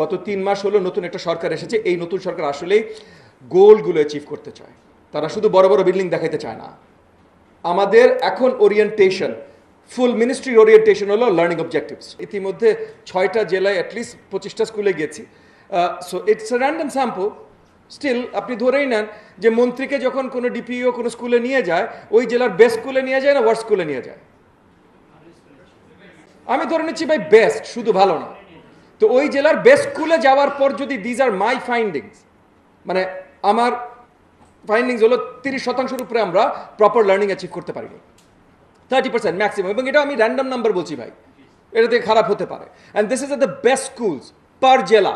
গত 3 মাস হলো নতুন একটা সরকার এসেছে। এই নতুন সরকার আসলেই গোলগুলো অ্যাচিভ করতে চায়। তারা শুধু বড় বড় বিল্ডিং দেখাইতে চায় না। আমাদের এখন ওরিয়েন্টেশন, ফুল মিনিস্ট্রির ওরিয়েন্টেশন হলো লার্নিং অবজেক্টিভস। ইতিমধ্যে 6টা জেলায় অ্যাটলিস্ট 25টা স্কুলে গেছি। So it's a random sample. Still আপনি ধরেই নেন যে মন্ত্রীকে যখন কোনো ডিপিও কোনো স্কুলে নিয়ে যায়, ওই জেলার বেস্ট স্কুলে নিয়ে যায় না ওয়ার্স্ট স্কুলে নিয়ে যায়? আমি ধরে নিচ্ছি ভাই বেস্ট, শুধু ভালো না। তো ওই জেলার বেস্ট স্কুলে যাওয়ার পর যদি দিজ আর মাই ফাইন্ডিংস, মানে আমার ফাইন্ডিংস হলো 30% উপরে আমরা প্রপার লার্নিং অ্যাচিভ করতে পারিনি, 30% ম্যাক্সিমাম। এবং এটা আমি র্যান্ডম নাম্বার বলছি ভাই, এটা থেকে খারাপ হতে পারে। And this is the best schools per জেলা।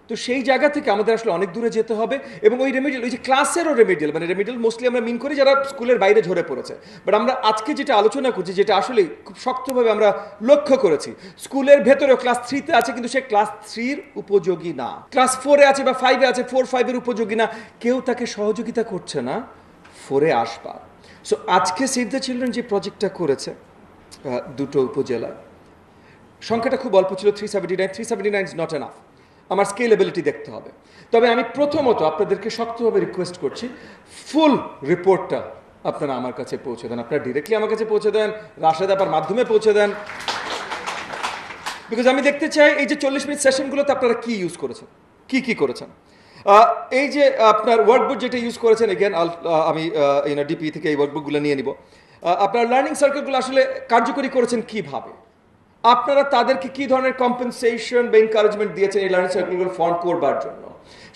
তো সেই জায়গা থেকে আমাদের আসলে অনেক দূরে যেতে হবে। এবং ওই রেমিডিয়াল, ওই যে ক্লাসেরও রেমিডিয়াল, মানে রেমিডিয়াল মোস্টলি আমরা মিন করি যারা স্কুলের বাইরে ঝরে পড়েছে। বাট আমরা আজকে যেটা আলোচনা করছি, যেটা আসলে খুব শক্তভাবে আমরা লক্ষ্য করেছি, স্কুলের ভেতরেও ক্লাস 3-তে আছে কিন্তু সে ক্লাস 3-র উপযোগী না, ক্লাস 4-এ আছে বা 5-এ আছে, 4-5-এর উপযোগী না, কেউ তাকে সহযোগিতা করছে না 4-এ আসবার। সো আজকে সেভ দ্য চিলড্রেন যে প্রজেক্টটা করেছে দুটো উপজেলায়, সংখ্যাটা খুব অল্প ছিল, 379। 379 ইজ নট এনাফ। আমার স্কেলেবিলিটি দেখতে হবে। তবে আমি প্রথমত আপনাদেরকে শক্তভাবে রিকোয়েস্ট করছি, ফুল রিপোর্টটা আপনারা আমার কাছে পৌঁছে দেন। আপনারা ডিরেক্টলি আমার কাছে পৌঁছে দেন, রাশেদ আপার মাধ্যমে পৌঁছে দেন। বিকজ আমি দেখতে চাই এই যে 40 মিনিট সেশনগুলোতে আপনারা কি ইউজ করেছেন, কি করেছেন। এই যে আপনার ওয়ার্কবুক যেটা ইউজ করেছেন, এগেন আমি ডিপি থেকে এই ওয়ার্কবুকগুলো নিয়ে নিব। আপনার লার্নিং সার্কেলগুলো আসলে কার্যকরী করেছেন কিভাবে, আপনারা তাদেরকে কি ধরনের কম্পেনসেশন বা এনকারেজমেন্ট দিয়েছেন এই লার্নিং সার্কেলগুলো ফর্ম করবার জন্য,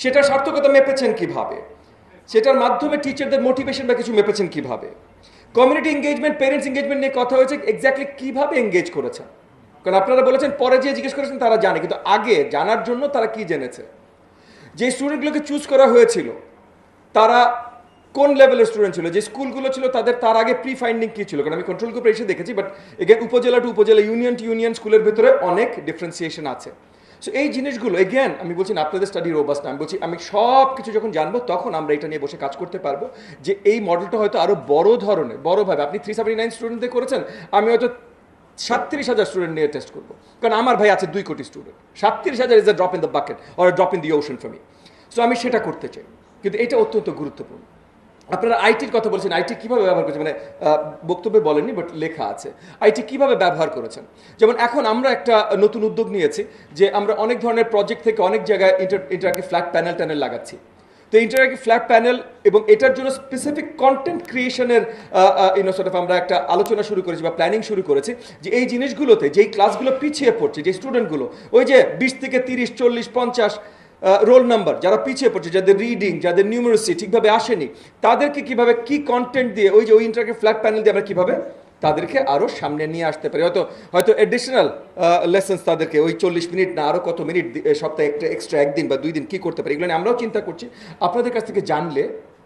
সেটার সার্থকতা মেপেছেন কিভাবে, সেটার মাধ্যমে টিচারদের মোটিভেশন বা কিছু মেপেছেন কিভাবে, কমিউনিটি এঙ্গেজমেন্ট, পেরেন্টস এঙ্গেজমেন্ট নিয়ে কথা হয়েছে, এক্স্যাক্টলি কিভাবে এঙ্গেজ করেছেন। কারণ আপনারা বলেছেন পরে যে জিজ্ঞেস করেছেন তারা জানে, কিন্তু আগে জানার জন্য তারা কি জেনেছে। যে স্টুডেন্টগুলোকে চুজ করা হয়েছিল তারা কোন লেভেলের স্টুডেন্ট ছিল, যে স্কুলগুলো ছিল তাদের তার আগে প্রি ফাইন্ডিং কী ছিল। কারণ আমি কন্ট্রোল গ্রুপে এসে দেখেছি, বাট এগেন উপজেলা টু উপজেলা, ইউনিয়ন টু ইউনিয়ন স্কুলের ভিতরে অনেক ডিফারেন্সিয়েশন আছে। সো এই জিনিসগুলো এগেন আমি বলছি না আপনাদের স্টাডি রোবাস্ট না, আমি বলছি আমি সব কিছু যখন জানবো তখন আমরা এটা নিয়ে বসে কাজ করতে পারবো, যে এই মডেলটা হয়তো আরও বড় ধরনের, বড়োভাবে। আপনি 379 স্টুডেন্টদের করেছেন, আমি হয়তো 37,000 স্টুডেন্ট নিয়ে টেস্ট করবো। কারণ আমার ভাই আছে 2 কোটি student, 37,000 is a drop in the bucket or drop in the ocean for me. So আমি সেটা করতে চাই, কিন্তু এটা অত্যন্ত গুরুত্বপূর্ণ। আপনারা আইটির কথা বলছেন, আইটি কীভাবে ব্যবহার করেছেন, মানে বক্তব্যে বলেননি বাট লেখা আছে, আইটি কীভাবে ব্যবহার করেছেন। যেমন এখন আমরা একটা নতুন উদ্যোগ নিয়েছি যে আমরা অনেক ধরনের প্রজেক্ট থেকে অনেক জায়গায় ইন্টারঅ্যাক্টিভ ফ্ল্যাট প্যানেল লাগাচ্ছি। তো ইন্টারঅ্যাক্টিভ ফ্ল্যাট প্যানেল এবং এটার জন্য স্পেসিফিক কন্টেন্ট ক্রিয়েশনের আমরা একটা আলোচনা শুরু করেছি বা প্ল্যানিং শুরু করেছি, যে এই জিনিসগুলোতে যেই ক্লাসগুলো পিছিয়ে পড়ছে, যে স্টুডেন্টগুলো ওই যে 20 থেকে 30, 40, 50 রোল নাম্বার যারা পিছিয়ে পড়ছে, যাদের রিডিং, যাদের নিউমারেসি ঠিকভাবে আসেনি, তাদেরকে কিভাবে কি কন্টেন্ট দিয়ে ওই যে ওই ইন্টারঅ্যাক্টিভ ফ্ল্যাট প্যানেল দিয়ে আমরা কীভাবে তাদেরকে আরও সামনে নিয়ে আসতে পারি। হয়তো এডিশনাল লেসেন্স তাদেরকে ওই 40 মিনিট না আরও কত মিনিট সপ্তাহে একটা এক্সট্রা 1 দিন বা 2 দিন কী করতে পারি, এগুলো নিয়ে আমরাও চিন্তা করছি। আপনাদের কাছ থেকে জানলে,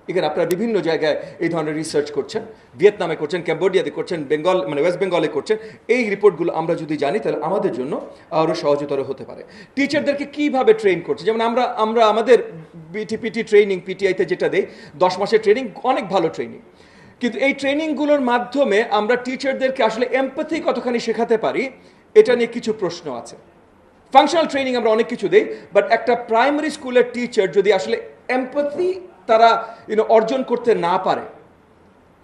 এখানে আপনারা বিভিন্ন জায়গায় এই ধরনের রিসার্চ করছেন, ভিয়েতনামে করছেন, ক্যাম্বোডিয়াতে করছেন, বেঙ্গল মানে ওয়েস্ট বেঙ্গলে করছেন, এই রিপোর্টগুলো আমরা যদি জানি তাহলে আমাদের জন্য আরও সহজতর হতে পারে। টিচারদেরকে কীভাবে ট্রেন করছে, যেমন আমরা আমাদের বিটিপিটি ট্রেনিং, পিটিআইতে যেটা দেই 10 মাসের ট্রেনিং, অনেক ভালো ট্রেনিং, কিন্তু এই ট্রেনিংগুলোর মাধ্যমে আমরা টিচারদেরকে আসলে এমপ্যাথি কতখানি শেখাতে পারি এটা নিয়ে কিছু প্রশ্ন আছে। ফাংশনাল ট্রেনিং আমরা অনেক কিছু দেই, বাট একটা প্রাইমারি স্কুলের টিচার যদি আসলে এমপ্যাথি তারা অর্জন করতে না পারে,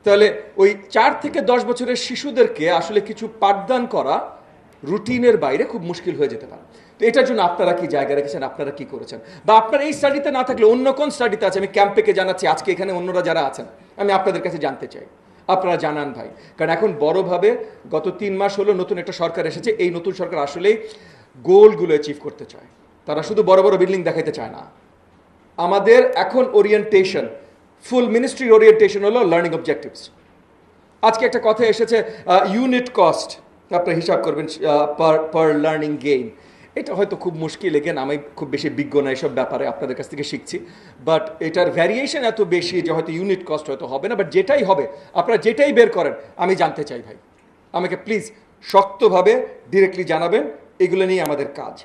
তাহলে ওই 4 থেকে 10 বছরের শিশুদেরকে আসলে কিছু পাঠদান করা রুটিনের বাইরে খুব মুশকিল হয়ে যেতে পারে। তো এটার জন্য আপনারা কি জায়গা রেখেছেন, আপনারা কি করেছেন, বা আপনার এই স্টাডিতে না থাকলে অন্য কোন স্টাডিতে আছে। আমি ক্যাম্পেকে জানাচ্ছি, আজকে এখানে অন্যরা যারা আছেন আমি আপনাদের কাছে জানতে চাই, আপনারা জানান ভাই। কারণ এখন বড়োভাবে গত 3 মাস হলো নতুন একটা সরকার এসেছে। এই নতুন সরকার আসলেই গোলগুলো অ্যাচিভ করতে চায়, তারা শুধু বড় বড় বিল্ডিং দেখাইতে চায় না। আমাদের এখন ওরিয়েন্টেশন, ফুল মিনিস্ট্রির ওরিয়েন্টেশন হলো লার্নিং অবজেক্টিভস। আজকে একটা কথা এসেছে ইউনিট কস্ট, আপনারা হিসাব করবেন পার লার্নিং গেইন। এটা হয়তো খুব মুশকিল, এগেন আমি খুব বেশি বিজ্ঞ না এসব ব্যাপারে, আপনাদের কাছ থেকে শিখছি, বাট এটার ভ্যারিয়েশন এত বেশি যে হয়তো ইউনিট কস্ট হয়তো হবে না, বাট যেটাই হবে আপনারা যেটাই বের করেন আমি জানতে চাই ভাই, আমাকে প্লিজ শক্তভাবে ডিরেক্টলি জানাবেন, এগুলো নিয়ে আমাদের কাজ।